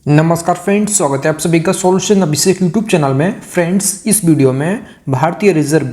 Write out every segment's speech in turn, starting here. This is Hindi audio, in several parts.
नमस्कार फ्रेंड्स, स्वागत है आप सभी का सॉल्यूशन अभिषेक यूट्यूब चैनल में। फ्रेंड्स, इस वीडियो में भारतीय reserve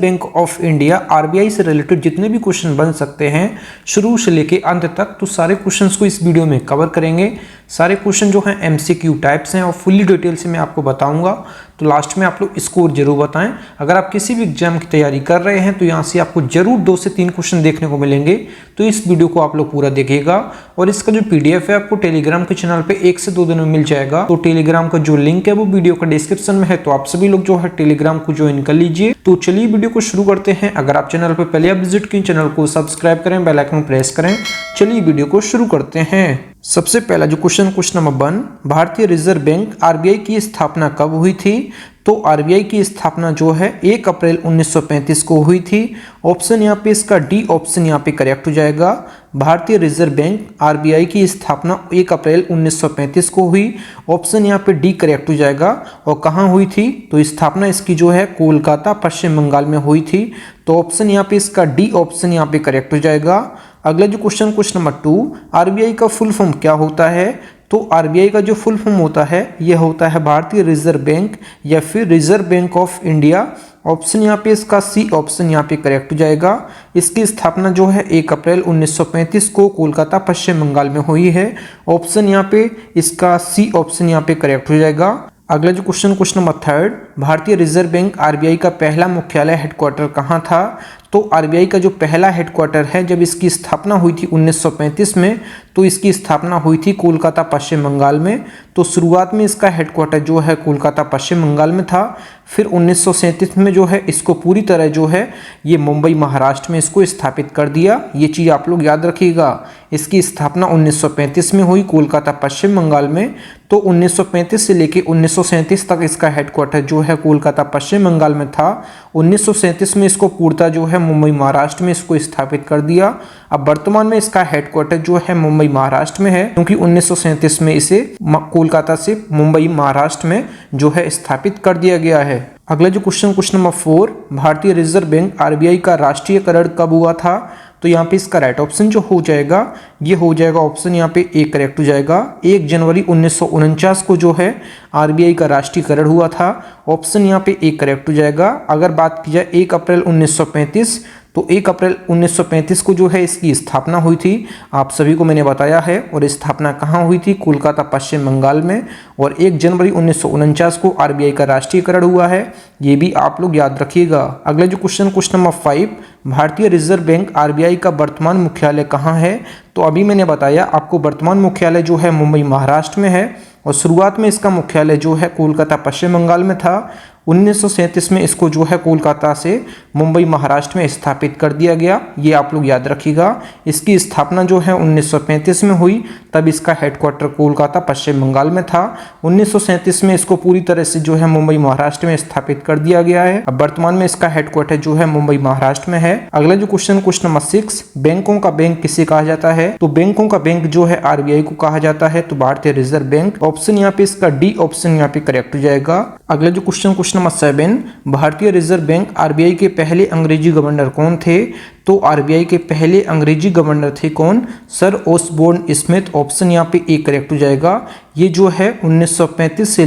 bank of India RBI से रिलेटेड जितने भी क्वेश्चन बन सकते हैं शुरू से लेके अंत तक, तो सारे क्वेश्चंस को इस वीडियो में कवर करेंगे। सारे क्वेश्चन जो हैं एमसीक्यू टाइप्स हैं और फुल्ली डिटेल से मैं आपको बताऊंगा। तो लास्ट में आप लोग स्कोर जरूर बताएं। अगर आप किसी भी एग्जाम की तैयारी कर रहे हैं तो यहाँ से आपको जरूर 2 से 3 क्वेश्चन देखने को मिलेंगे, तो इस वीडियो को आप लोग पूरा देखिएगा। और इसका जो पीडीएफ है आपको टेलीग्राम के चैनल पे 1 से 2 दिन में मिल जाएगा। तो टेलीग्राम का जो लिंक है वो वीडियो का डिस्क्रिप्शन में है, तो आप सभी लोग जो है टेलीग्राम को ज्वाइन कर लीजिए। तो चलिए वीडियो को शुरू करते हैं। अगर आप चैनल पर पहले विजिट किए, चैनल को सब्सक्राइब करें, बेल आइकन प्रेस करें। चलिए वीडियो को शुरू करते हैं। सबसे पहला जो क्वेश्चन नंबर 1, भारतीय रिजर्व बैंक आरबीआई की स्थापना कब हुई थी? तो आरबीआई की स्थापना जो है 1 अप्रैल 1935 को हुई थी। ऑप्शन यहाँ पे इसका डी ऑप्शन यहाँ पे करेक्ट हो जाएगा। भारतीय रिजर्व बैंक आरबीआई की स्थापना 1 अप्रैल 1935 को हुई। ऑप्शन यहाँ पे डी करेक्ट हो जाएगा। और कहाँ हुई थी? तो स्थापना इसकी जो है कोलकाता पश्चिम बंगाल में हुई थी। तो ऑप्शन यहाँ पे इसका डी ऑप्शन यहाँ पे करेक्ट हो जाएगा। अगला जो क्वेश्चन नंबर 2, आरबीआई का फुल फॉर्म क्या होता है? तो आरबीआई का जो फुल फॉर्म होता है यह होता है भारतीय रिजर्व बैंक या फिर reserve bank of India. Option यहाँ पे इसका सी ऑप्शन यहाँ पे करेक्ट हो जाएगा। इसकी स्थापना जो है 1 अप्रैल 1935 को कोलकाता पश्चिम बंगाल में हुई है। ऑप्शन यहाँ पे इसका सी ऑप्शन यहाँ पे करेक्ट हो जाएगा। अगला जो क्वेश्चन नंबर 3, भारतीय रिजर्व बैंक आरबीआई का पहला मुख्यालय हेडक्वार्टर कहाँ था? तो आरबीआई का जो पहला हेडक्वार्टर है, जब इसकी स्थापना हुई थी 1935 में, तो इसकी स्थापना हुई थी कोलकाता पश्चिम बंगाल में। तो शुरुआत में इसका हेडक्वार्टर जो है कोलकाता पश्चिम बंगाल में था। फिर 1937 में जो है इसको पूरी तरह जो है ये मुंबई महाराष्ट्र में इसको स्थापित कर दिया। ये चीज़ आप लोग याद रखिएगा। इसकी स्थापना 1935 में हुई कोलकाता पश्चिम बंगाल में। तो 1935 से लेके 1937 तक इसका हेडक्वार्टर जो है कोलकाता पश्चिम बंगाल में था। 1937 में इसको पूर्णतः जो है मुंबई महाराष्ट्र में इसको स्थापित कर दिया। अब वर्तमान में इसका हेडक्वार्टर जो है मुंबई महाराष्ट्र में है, क्योंकि 1937 में इसे कोलकाता से मुंबई महाराष्ट्र में जो है स्थापित कर दिया गया है। अगला जो क्वेश्चन नंबर 4, भारतीय रिजर्व बैंक आरबीआई का राष्ट्रीयकरण कब हुआ था? तो यहाँ पे इसका राइट ऑप्शन जो हो जाएगा ये हो जाएगा ऑप्शन यहाँ पे ए करेक्ट हो जाएगा। 1 जनवरी 1949 को जो है आरबीआई का राष्ट्रीयकरण हुआ था। ऑप्शन यहाँ पे ए करेक्ट हो जाएगा। अगर बात की जाए 1 अप्रैल 1935, तो 1 अप्रैल 1935 को जो है इसकी स्थापना हुई थी। आप सभी को मैंने बताया है। और स्थापना कहाँ हुई थी? कोलकाता पश्चिम बंगाल में। और 1 जनवरी 1949 को आरबीआई का राष्ट्रीयकरण हुआ है। ये भी आप लोग याद रखिएगा। अगला जो क्वेश्चन नंबर 5, भारतीय रिजर्व बैंक आरबीआई का वर्तमान मुख्यालय कहाँ है? तो अभी मैंने बताया आपको वर्तमान मुख्यालय जो है मुंबई महाराष्ट्र में है। और शुरुआत में इसका मुख्यालय जो है कोलकाता पश्चिम बंगाल में था। 1937 में इसको जो है कोलकाता से मुंबई महाराष्ट्र में स्थापित कर दिया गया। ये आप लोग याद रखिएगा। इसकी स्थापना जो है 1935 में हुई, तब इसका हेडक्वार्टर कोलकाता पश्चिम बंगाल में था। 1937 में इसको पूरी तरह से जो है मुंबई महाराष्ट्र में स्थापित कर दिया गया है। अब वर्तमान में इसका हेडक्वार्टर जो है मुंबई महाराष्ट्र में है। अगला जो क्वेश्चन नंबर 6, बैंकों का बैंक किसे कहा जाता है? तो बैंकों का बैंक जो है आरबीआई को कहा जाता है। तो भारतीय रिजर्व बैंक। ऑप्शन यहाँ पे इसका डी ऑप्शन यहाँ पे करेक्ट हो जाएगा। अगला जो क्वेश्चन नंबर 7, भारतीय रिजर्व बैंक आरबीआई के पहले अंग्रेजी गवर्नर कौन थे? तो आरबीआई के पहले अंग्रेजी गवर्नर थे कौन? Sir Osborne Smith. ऑप्शन यहाँ पे ए करेक्ट हो जाएगा। ये जो है 1935 से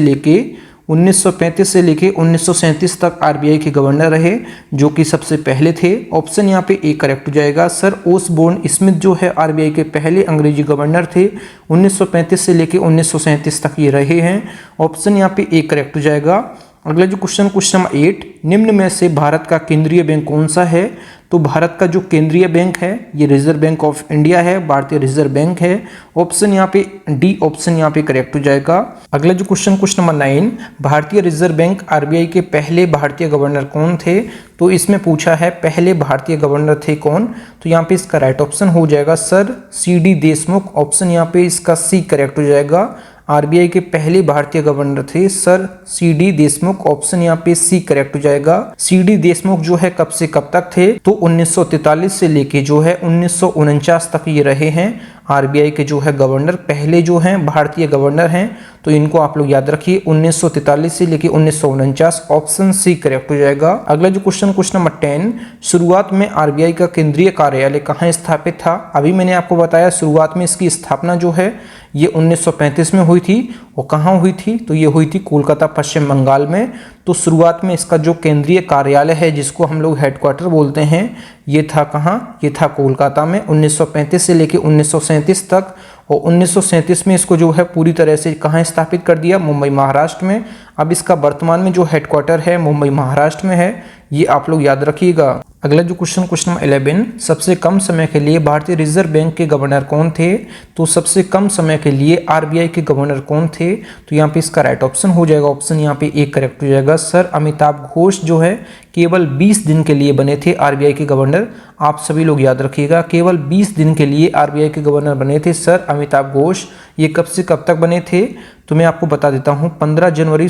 लेके 1937 तक आरबीआई के गवर्नर रहे, जो कि सबसे पहले थे। ऑप्शन यहाँ पे ए करेक्ट हो जाएगा। सर ओसबोर्न स्मिथ जो है आरबीआई के पहले अंग्रेजी गवर्नर थे। 1935 से लेके 1937 तक ये रहे हैं। ऑप्शन यहाँ पे ए करेक्ट हो जाएगा। अगला जो क्वेश्चन नंबर 8, निम्न में से भारत का केंद्रीय बैंक कौन सा है? तो भारत का जो केंद्रीय बैंक है ये रिजर्व बैंक ऑफ इंडिया है, भारतीय रिजर्व बैंक है। ऑप्शन यहाँ पे डी ऑप्शन यहाँ पे करेक्ट हो जाएगा। अगला जो क्वेश्चन नंबर 9, भारतीय रिजर्व बैंक आरबीआई के पहले भारतीय गवर्नर कौन थे? तो इसमें पूछा है पहले भारतीय गवर्नर थे कौन? तो यहाँ पे इसका राइट ऑप्शन हो जाएगा सर सी.डी. देशमुख। ऑप्शन यहाँ पे इसका सी करेक्ट हो जाएगा। आरबीआई के पहले भारतीय गवर्नर थे सर सी.डी. देशमुख। ऑप्शन यहाँ पे सी करेक्ट हो जाएगा। सी.डी. देशमुख जो है कब से कब तक थे? तो 1943 से लेके जो है 1949 तक ये रहे हैं आरबीआई के जो है गवर्नर, पहले जो हैं भारतीय गवर्नर हैं। तो इनको आप लोग याद रखिए 1943 से लेके 1949, ऑप्शन सी करेक्ट हो जाएगा। अगला जो क्वेश्चन नंबर 10, शुरुआत में आरबीआई का केंद्रीय कार्यालय कहाँ स्थापित था? अभी मैंने आपको बताया शुरुआत में इसकी स्थापना जो है ये 1935 में हुई थी। और कहाँ हुई थी? तो ये हुई थी कोलकाता पश्चिम बंगाल में। तो शुरुआत में इसका जो केंद्रीय कार्यालय है जिसको हम लोग हेडक्वार्टर बोलते हैं, ये था कहाँ? ये था कोलकाता में 1935 से लेके 1937 तक। और 1937 में इसको जो है पूरी तरह से कहाँ स्थापित कर दिया? मुंबई महाराष्ट्र में। अब इसका वर्तमान में जो हेडक्वार्टर है मुंबई महाराष्ट्र में है, ये आप लोग याद रखिएगा। अगला जो क्वेश्चन नंबर 11, सबसे कम समय के लिए भारतीय रिजर्व बैंक के गवर्नर कौन थे? तो सबसे कम समय के लिए आरबीआई के गवर्नर कौन थे? तो यहाँ पे इसका राइट ऑप्शन हो जाएगा, ऑप्शन यहाँ पे एक करेक्ट हो जाएगा। सर अमिताभ घोष जो है केवल 20 दिन के लिए बने थे आरबीआई के गवर्नर। आप सभी लोग याद रखिएगा, केवल 20 दिन के लिए आरबीआई के गवर्नर बने थे सर अमिताभ घोष। ये कब से कब तक बने थे? तो मैं आपको बता देता हूँ, 15 जनवरी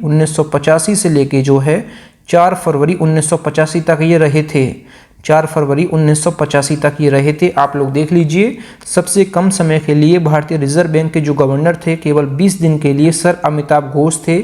1985 से लेके जो है 4 फरवरी 1985 तक ये रहे थे। 4 फरवरी 1985 तक ये रहे थे। आप लोग देख लीजिए, सबसे कम समय के लिए भारतीय रिजर्व बैंक के जो गवर्नर थे केवल 20 दिन के लिए सर अमिताभ घोष थे।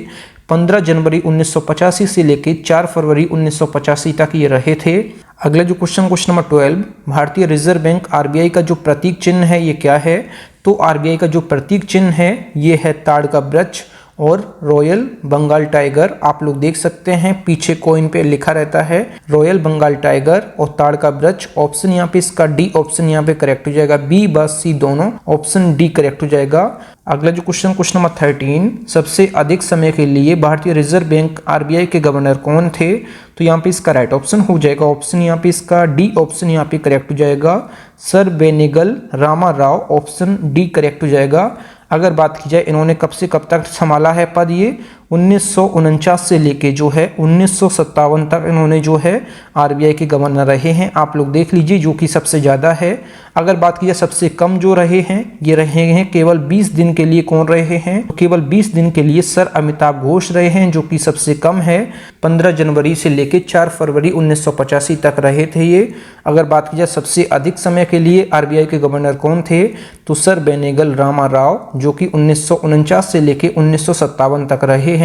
15 जनवरी 1985 से लेके 4 फरवरी 1985 तक ये रहे थे। अगला जो क्वेश्चन नंबर 12, भारतीय रिजर्व बैंक आरबीआई का जो प्रतीक चिन्ह है ये क्या है? तो आरबीआई का जो प्रतीक चिन्ह है ये है ताड़ का वृक्ष और रॉयल बंगाल टाइगर। आप लोग देख सकते हैं पीछे कोइन पे लिखा रहता है रॉयल बंगाल टाइगर और ताड़ का वृक्ष। ऑप्शन यहाँ पे इसका डी ऑप्शन यहाँ पे करेक्ट हो जाएगा। बी व सी दोनों, ऑप्शन डी करेक्ट हो जाएगा। अगला जो क्वेश्चन नंबर 13, सबसे अधिक समय के लिए भारतीय रिजर्व बैंक आरबीआई के गवर्नर कौन थे? तो यहाँ पे इसका राइट ऑप्शन हो जाएगा, ऑप्शन यहाँ पे इसका डी ऑप्शन यहाँ पे करेक्ट हो जाएगा। Sir Benegal Rama Rao, option D correct हो जाएगा। अगर बात की जाए इन्होंने कब से कब तक संभाला है पद, ये 1949 से लेके जो है 1957 तक इन्होंने जो है आरबीआई के गवर्नर रहे हैं। आप लोग देख लीजिए जो कि सबसे ज़्यादा है। अगर बात की जाए सबसे कम जो रहे हैं, ये रहे हैं केवल 20 दिन के लिए। कौन रहे हैं? तो केवल 20 दिन के लिए सर अमिताभ घोष रहे हैं, जो कि सबसे कम है। 15 जनवरी से लेके 4 फरवरी 1985 तक रहे थे ये। अगर बात की जाए सबसे अधिक समय के लिए आरबीआई के गवर्नर कौन थे, तो सर बेनेगल रामा राव, जो कि 1949 से लेके 1957 तक रहे हैं।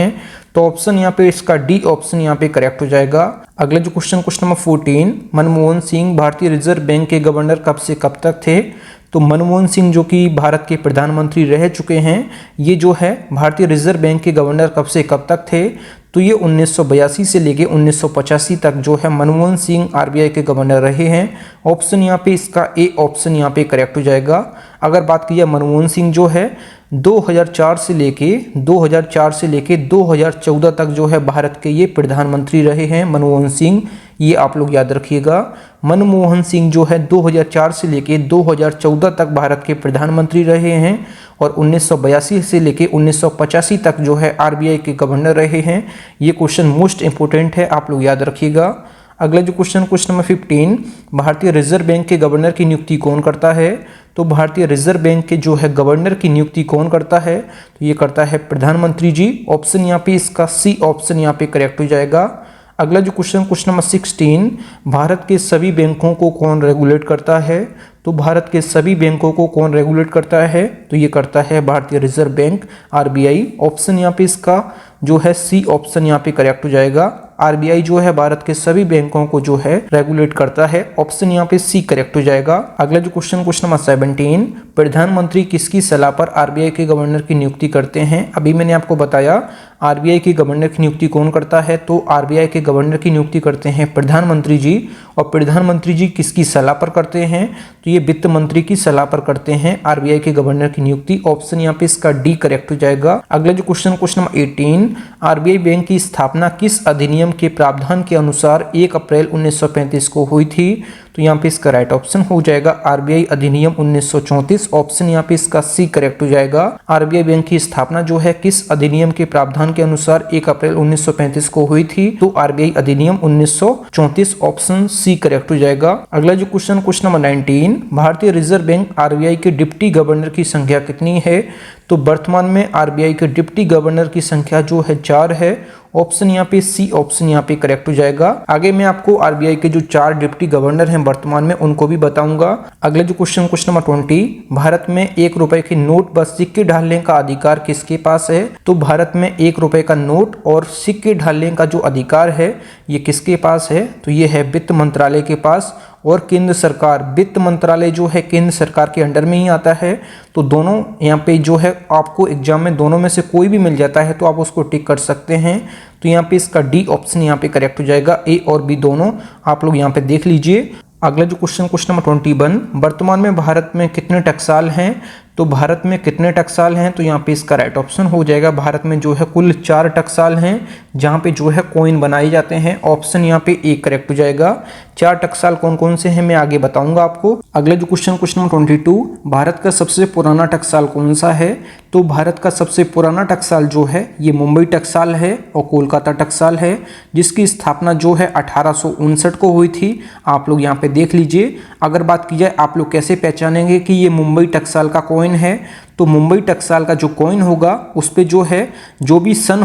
तो ऑप्शन यहाँ पे इसका डी ऑप्शन यहाँ पे करेक्ट हो जाएगा। अगला जो क्वेश्चन नंबर 14, मनमोहन सिंह भारतीय रिजर्व बैंक के गवर्नर कब से कब तक थे? तो मनमोहन सिंह जो कि भारत के प्रधानमंत्री रह चुके हैं, ये जो है भारतीय रिजर्व बैंक के गवर्नर कब से कब तक थे? तो ये 1982 से लेके 1985 तक जो है मनमोहन सिंह आरबीआई के गवर्नर रहे हैं। ऑप्शन यहाँ पे इसका ए ऑप्शन यहाँ पे करेक्ट हो जाएगा। अगर बात की जाए मनमोहन सिंह जो है 2004 से लेके 2014 तक जो है भारत के ये प्रधानमंत्री रहे हैं मनमोहन सिंह। ये आप लोग याद रखिएगा, मनमोहन सिंह जो है 2004 से लेके 2014 तक भारत के प्रधानमंत्री रहे हैं और 1982 से लेके 1985 तक जो है आरबीआई के गवर्नर रहे हैं। ये क्वेश्चन मोस्ट इंपोर्टेंट है, आप लोग याद रखिएगा। अगला जो क्वेश्चन नंबर 15, भारतीय रिजर्व बैंक के गवर्नर की नियुक्ति कौन करता है? तो भारतीय रिजर्व बैंक के जो है गवर्नर की नियुक्ति कौन करता है? तो ये करता है प्रधानमंत्री जी। ऑप्शन यहाँ पे इसका सी ऑप्शन यहाँ पे करेक्ट हो जाएगा। अगला जो क्वेश्चन नंबर 16, भारत के सभी बैंकों को कौन रेगुलेट करता है? तो भारत के सभी बैंकों को कौन रेगुलेट करता है? तो ये करता है भारतीय रिजर्व बैंक आरबीआई। ऑप्शन यहाँ पे इसका जो है सी ऑप्शन यहाँ पे करेक्ट हो जाएगा। आरबीआई जो है भारत के सभी बैंकों को जो है रेगुलेट करता है। ऑप्शन यहाँ पे सी करेक्ट हो जाएगा। अगला जो क्वेश्चन नंबर 17, प्रधानमंत्री किसकी सलाह पर आरबीआई के गवर्नर की नियुक्ति करते हैं? अभी मैंने आपको बताया आरबीआई के गवर्नर की नियुक्ति कौन करता है, तो आरबीआई के गवर्नर की नियुक्ति करते हैं प्रधानमंत्री जी। और प्रधानमंत्री जी किसकी सलाह पर करते हैं? तो ये वित्त मंत्री की सलाह पर करते हैं आरबीआई के गवर्नर की नियुक्ति। ऑप्शन यहाँ पे इसका डी करेक्ट हो जाएगा। अगला जो क्वेश्चन नंबर 18, आरबीआई बैंक की स्थापना किस अधिनियम के प्रावधान के अनुसार 1 अप्रैल 1935 को हुई थी? तो यहाँ पे इसका राइट ऑप्शन हो जाएगा आरबीआई अधिनियम 1934। ऑप्शन यहाँ पे इसका सी करेक्ट हो जाएगा। आरबीआई बैंक की स्थापना जो है किस अधिनियम के प्रावधान के अनुसार 1 अप्रैल 1935 को हुई थी? तो आरबीआई अधिनियम 1934, ऑप्शन सी करेक्ट हो जाएगा। अगला जो क्वेश्चन नंबर 19, भारतीय रिजर्व बैंक आरबीआई के डिप्टी गवर्नर की संख्या कितनी है? तो वर्तमान में आरबीआई के डिप्टी गवर्नर की संख्या जो है 4 है ऑप्शन यहाँ पे सी ऑप्शन यहाँ पे करेक्ट हो जाएगा। आगे मैं आपको आरबीआई के जो 4 डिप्टी गवर्नर हैं वर्तमान में उनको भी बताऊंगा। अगला जो क्वेश्चन नंबर 20, भारत में 1 रुपए के नोट व सिक्के ढालने का अधिकार किसके पास है? तो भारत में 1 रुपए का नोट और सिक्के ढालने का जो अधिकार है ये किसके पास है? तो ये है वित्त मंत्रालय के पास। और केंद्र सरकार, वित्त मंत्रालय जो है केंद्र सरकार के अंडर में ही आता है। तो दोनों यहाँ पे जो है आपको एग्जाम में दोनों में से कोई भी मिल जाता है तो आप उसको टिक कर सकते हैं। तो यहाँ पे इसका डी ऑप्शन यहाँ पे करेक्ट हो जाएगा। ए और बी दोनों आप लोग यहाँ पे देख लीजिए। अगला जो क्वेश्चन नंबर 21, वर्तमान में भारत में कितने टकसाल हैं? तो भारत में कितने टकसाल हैं? तो यहाँ पे इसका राइट ऑप्शन हो जाएगा। भारत में जो है कुल 4 टकसाल हैं जहाँ पे जो है कॉइन बनाए जाते हैं। ऑप्शन यहाँ पे ए करेक्ट हो जाएगा। 4 टकसाल कौन कौन से हैं मैं आगे बताऊंगा आपको। अगला जो क्वेश्चन नंबर 22, भारत का सबसे पुराना टकसाल कौन सा है? तो भारत का सबसे पुराना टकसाल जो है ये मुंबई टकसाल है और कोलकाता टकसाल है, जिसकी स्थापना जो है 1859 को हुई थी। आप लोग यहाँ पे देख लीजिए। अगर बात की जाए आप लोग कैसे पहचानेंगे कि ये मुंबई टकसाल का कॉइन है, तो मुंबई टकसाल का जो कॉइन होगा उस पे जो है जो भी सन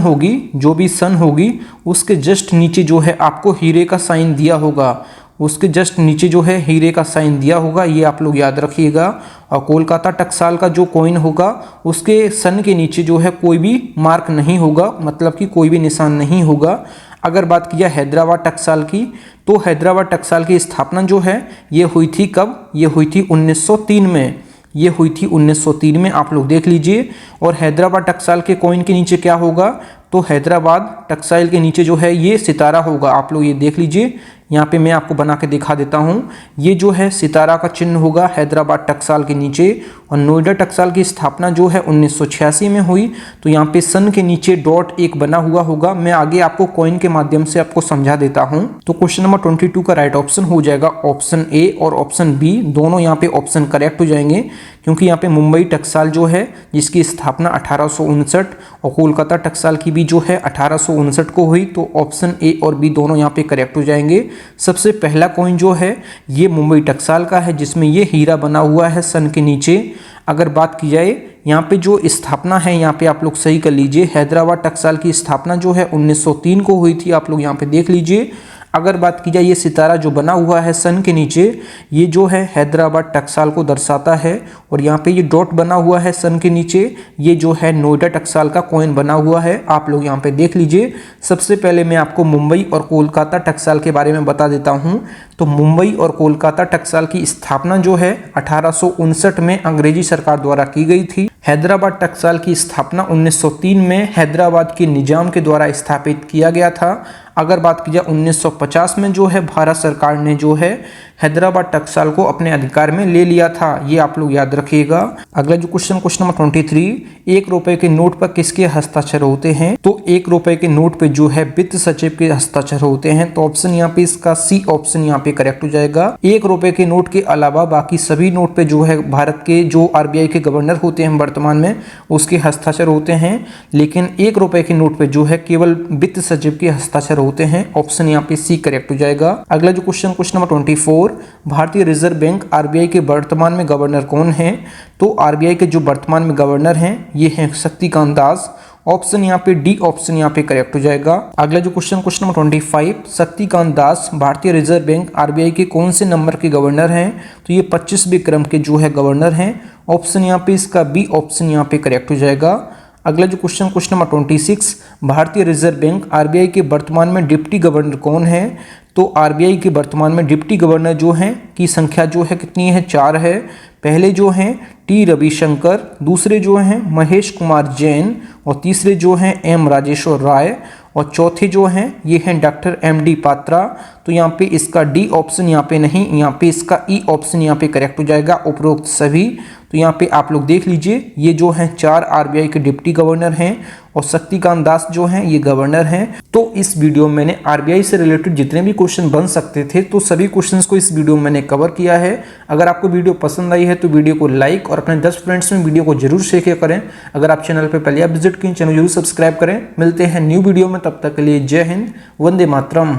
होगी उसके जस्ट नीचे जो है आपको हीरे का साइन दिया होगा। उसके जस्ट नीचे जो है हीरे का साइन दिया होगा, ये आप लोग याद रखिएगा। और कोलकाता टकसाल का जो कॉइन होगा उसके सन के नीचे जो है कोई भी मार्क नहीं होगा, मतलब कि कोई भी निशान नहीं होगा। अगर बात की जाए हैदराबाद टकसाल की, तो हैदराबाद टकसाल की स्थापना जो है ये हुई थी कब? ये हुई थी 1903 में। ये हुई थी 1903 में, आप लोग देख लीजिए। और हैदराबाद टकसाल के कॉइन के नीचे क्या होगा? तो हैदराबाद टकसाल के नीचे जो है ये सितारा होगा। आप लोग ये देख लीजिए, यहाँ पे मैं आपको बना के दिखा देता हूँ। ये जो है सितारा का चिन्ह होगा हैदराबाद टकसाल के नीचे। और नोएडा टकसाल की स्थापना जो है 1986 में हुई। तो यहाँ पे सन के नीचे डॉट एक बना हुआ होगा। मैं आगे आपको कॉइन के माध्यम से आपको समझा देता हूँ। तो क्वेश्चन नंबर 22 का राइट ऑप्शन हो जाएगा ऑप्शन ए और ऑप्शन बी दोनों यहाँ पे ऑप्शन करेक्ट हो जाएंगे, क्योंकि यहाँ पे मुंबई टकसाल जो है जिसकी स्थापना 1859 और कोलकाता टकसाल की भी जो है 1859 को हुई। तो ऑप्शन ए और बी दोनों यहाँ पे करेक्ट हो जाएंगे। सबसे पहला कॉइन जो है ये मुंबई टकसाल का है जिसमें ये हीरा बना हुआ है सन के नीचे। अगर बात की जाए यहाँ पे जो स्थापना है, यहाँ पे आप लोग सही कर लीजिए, हैदराबाद टकसाल की स्थापना जो है 1903 को हुई थी। आप लोग यहाँ पे देख लीजिए। अगर बात की जाए ये सितारा जो बना हुआ है सन के नीचे, ये जो है हैदराबाद टकसाल को दर्शाता है। और यहाँ पे ये डॉट बना हुआ है सन के नीचे, ये जो है नोएडा टकसाल का कॉइन बना हुआ है। आप लोग यहाँ पे देख लीजिए। सबसे पहले मैं आपको मुंबई और कोलकाता टकसाल के बारे में बता देता हूँ। तो मुंबई और कोलकाता टकसाल की स्थापना जो है 1859 में अंग्रेजी सरकार द्वारा की गई थी। हैदराबाद टकसाल की स्थापना 1903 में हैदराबाद के निजाम के द्वारा स्थापित किया गया था। अगर बात की जाए 1950 में जो है भारत सरकार ने जो है हैदराबाद टकसाल को अपने अधिकार में ले लिया था। ये आप लोग याद रखिएगा। अगला जो क्वेश्चन नंबर 23, 1 रुपए के नोट पर किसके हस्ताक्षर होते हैं? तो 1 रुपए के नोट पे जो है वित्त सचिव के हस्ताक्षर होते हैं। तो ऑप्शन यहाँ पे इसका सी ऑप्शन यहाँ पे करेक्ट हो जाएगा। 1 रुपए के नोट के अलावा बाकी सभी नोट पे जो है भारत के जो आरबीआई के गवर्नर होते हैं वर्तमान में उसके हस्ताक्षर होते हैं, लेकिन 1 रुपए के नोट पे जो है केवल वित्त सचिव के हस्ताक्षर होते हैं। ऑप्शन यहाँ पे सी करेक्ट हो जाएगा। अगला जो क्वेश्चन नंबर 24, भारतीय रिजर्व बैंक आरबीआई के वर्तमान में गवर्नर कौन है? तो आरबीआई के जो वर्तमान में गवर्नर हैं ये हैं शक्तिकांत दास। ऑप्शन यहाँ पे डी ऑप्शन यहाँ पे करेक्ट हो जाएगा। अगला जो क्वेश्चन नंबर 25, शक्तिकांत दास भारतीय रिजर्व बैंक आरबीआई के कौन से नंबर के गवर्नर हैं? तो ये 25वें क्रम के जो है गवर्नर हैं। ऑप्शन यहाँ पे इसका बी ऑप्शन यहाँ पे करेक्ट हो जाएगा। अगला जो क्वेश्चन नंबर 26, भारतीय रिजर्व बैंक आरबीआई के वर्तमान में डिप्टी गवर्नर कौन है? तो आरबीआई के वर्तमान में डिप्टी गवर्नर जो हैं की संख्या जो है कितनी है? 4 है। पहले जो हैं टी रविशंकर, दूसरे जो हैं महेश कुमार जैन और तीसरे जो हैं एम राजेश्वर राय और चौथे जो हैं ये हैं डॉक्टर एमडी पात्रा। तो यहाँ पे इसका डी ऑप्शन यहाँ पे नहीं, यहाँ पे इसका ई ऑप्शन यहाँ पे करेक्ट हो जाएगा, उपरोक्त सभी। तो यहाँ पे आप लोग देख लीजिए, ये जो हैं 4 आरबीआई के डिप्टी गवर्नर हैं और शक्तिकांत दास जो हैं ये गवर्नर हैं। तो इस वीडियो में मैंने आरबीआई से रिलेटेड जितने भी क्वेश्चन बन सकते थे तो सभी क्वेश्चंस को इस वीडियो में मैंने कवर किया है। अगर आपको वीडियो पसंद आई है तो वीडियो को लाइक और अपने 10 फ्रेंड्स में वीडियो को जरूर शेयर करें। अगर आप चैनल पर पहले विजिट किए, चैनल जरूर सब्सक्राइब करें। मिलते हैं न्यू वीडियो में, तब तक के लिए जय हिंद, वंदे मातरम।